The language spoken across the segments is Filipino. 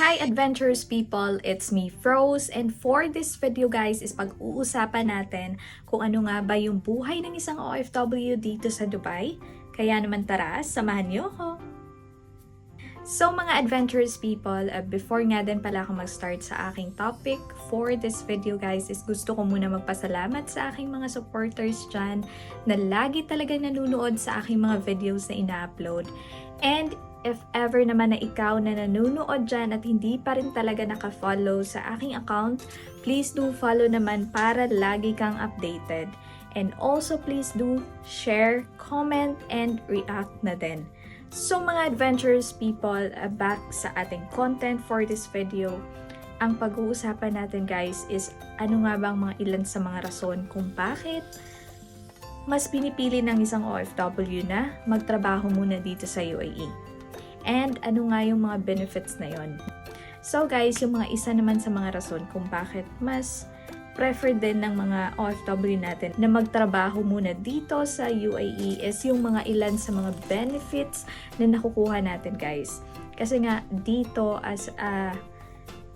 Hi adventurous people! It's me, Froze, and for this video guys is pag-uusapan natin kung ano nga ba yung buhay ng isang OFW dito sa Dubai. Kaya naman tara, samahan niyo ako! So mga adventurous people, before nga din pala ako mag-start sa aking topic for this video guys is gusto ko muna magpasalamat sa aking mga supporters dyan na lagi talagang nanonood sa aking mga videos na ina-upload. And if ever naman na ikaw na nanonood dyan at hindi pa rin talaga naka-follow sa aking account, please do follow naman para lagi kang updated. And also please do share, comment, and react na din. So mga adventurous people, back sa ating content for this video. Ang pag-uusapan natin guys is ano nga bang mga ilan sa mga rason kung bakit mas pinipili ng isang OFW na magtrabaho muna dito sa UAE. And ano nga yung mga benefits na yon. So guys, yung mga isa naman sa mga rason kung bakit mas preferred din ng mga OFW natin na magtrabaho muna dito sa UAE is yung mga ilan sa mga benefits na nakukuha natin guys. Kasi nga dito as a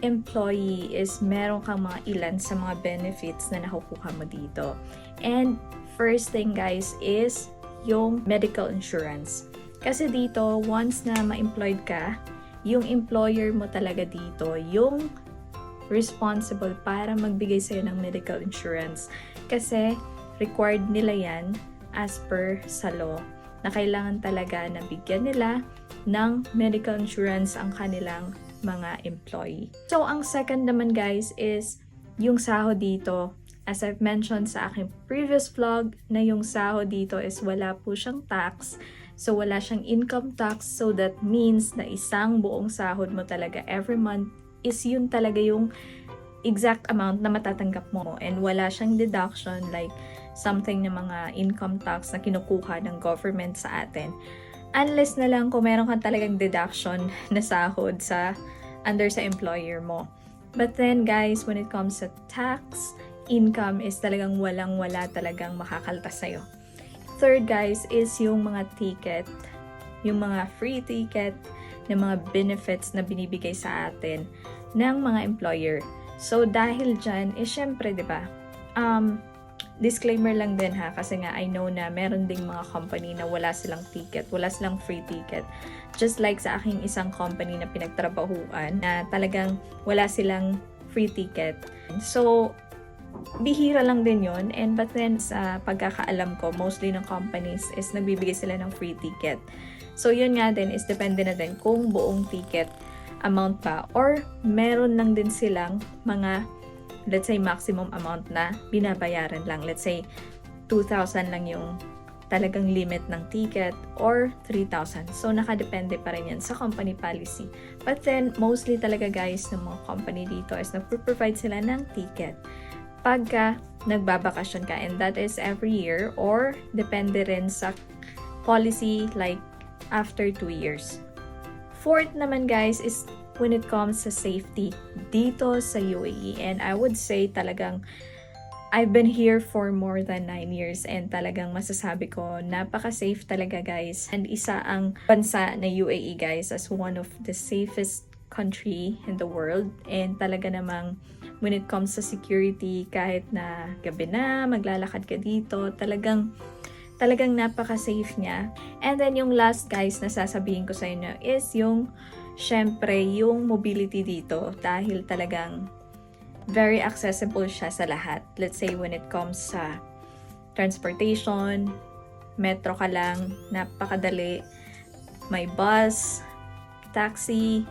employee is meron kang mga ilan sa mga benefits na nakukuha mo dito. And first thing guys is yung medical insurance. Kasi dito, once na ma-employed ka, yung employer mo talaga dito, yung responsible para magbigay sa'yo ng medical insurance. Kasi required nila yan as per sa law na kailangan talaga na bigyan nila ng medical insurance ang kanilang mga employee. So, ang second naman guys is yung sahod dito. As I've mentioned sa aking previous vlog na yung sahod dito is wala po siyang tax. So, wala siyang income tax. So, that means na isang buong sahod mo talaga every month is yun talaga yung exact amount na matatanggap mo. And wala siyang deduction like something na mga income tax na kinukuha ng government sa atin. Unless na lang kung meron kang talagang deduction na sahod sa under sa employer mo. But then guys, when it comes to tax, income is talagang walang-wala talagang makakaltas sa'yo. Third guys is yung mga ticket, yung mga free ticket na mga benefits na binibigay sa atin ng mga employer. So dahil dyan, syempre 'di ba? Disclaimer lang din ha, kasi nga I know na meron ding mga company na wala silang ticket, wala silang free ticket. Just like sa aking isang company na pinagtrabahuan na talagang wala silang free ticket. So bihira lang din yon, and but then sa pagkakaalam ko, mostly ng companies is nagbibigay sila ng free ticket. So yun nga din is depende na din kung buong ticket amount pa or meron lang din silang mga let's say maximum amount na binabayaran lang. Let's say 2,000 lang yung talagang limit ng ticket or 3,000. So nakadepende pa rin yan sa company policy. But then mostly talaga guys ng mga company dito is nagpo-provide sila ng ticket pagka nagbabakasyon ka, and that is every year or depende rin sa policy like after 2 years. Fourth naman guys is when it comes sa safety dito sa UAE, and I would say talagang I've been here for more than 9 years and talagang masasabi ko napaka-safe talaga guys, and isa ang bansa na UAE guys as one of the safest country in the world. And talaga namang when it comes sa security, kahit na gabi na maglalakad ka dito, talagang napaka-safe niya. And then yung last guys na sasabihin ko sa inyo is yung syempre yung mobility dito, dahil talagang very accessible siya sa lahat. Let's say when it comes sa transportation, metro ka lang, napakadali. May bus, taxi,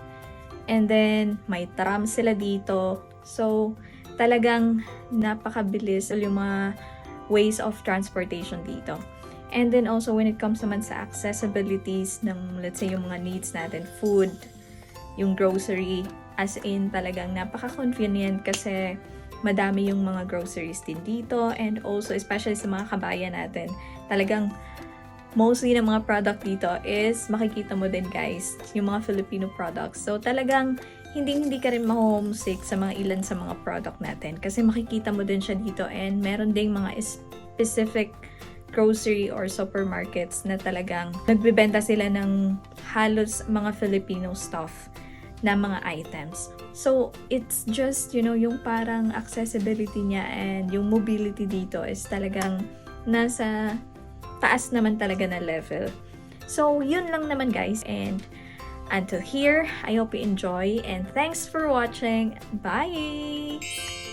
and then may tram sila dito. So talagang napakabilis yung mga ways of transportation dito. And then also when it comes naman sa accessibilities ng let's say yung mga needs natin, food, yung grocery, as in talagang napaka-convenient kasi madami yung mga groceries din dito, and also especially sa mga kabayan natin, talagang mostly ng mga product dito is makikita mo din guys yung mga Filipino products. So talagang hindi ka rin ma-homesick sa mga ilan sa mga product natin kasi makikita mo din siya dito, and meron ding mga specific grocery or supermarkets na talagang nagbebenta sila ng halos mga Filipino stuff na mga items. So, it's just, yung parang accessibility niya and yung mobility dito is talagang nasa taas naman talaga na level. So, yun lang naman guys. And until here, I hope you enjoy and thanks for watching. Bye!